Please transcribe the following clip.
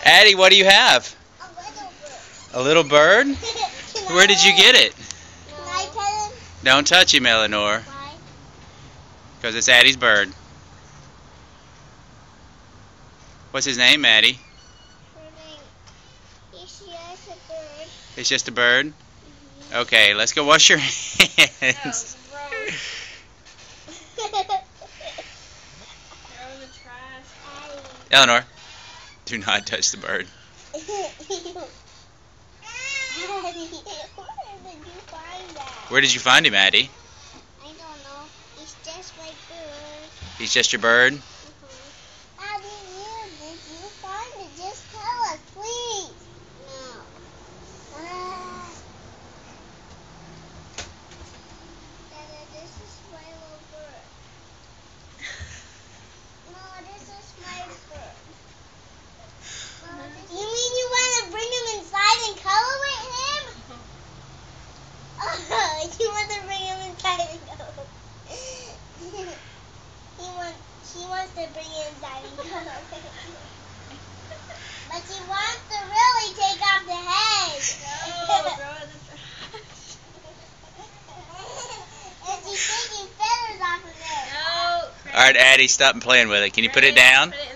Addy, what do you have? A little bird? Where did you get it? Can I pet him? Don't touch him, Eleanor. Why? Because it's Addy's bird. What's his name, Addy? He's just a bird. It's just a bird? Mm-hmm. Okay, let's go wash your hands. Throw in the trash. Eleanor, do not touch the bird. Addy, where did you find that? Where did you find him, Addy? I don't know. He's just my bird. He's just your bird? Addy, where did you find it? Just tell us, please. No. Dada, this is my little bird. No, this is my bird. You mean you want to bring him inside and cuddle with him? You want to bring him inside and cuddle. She wants to bring him inside and cuddle. But she wants to really take off the head. No, throw it in the trash. And she's taking feathers off of it. No. Alright, Addy, stop playing with it. Can you put it down? Put it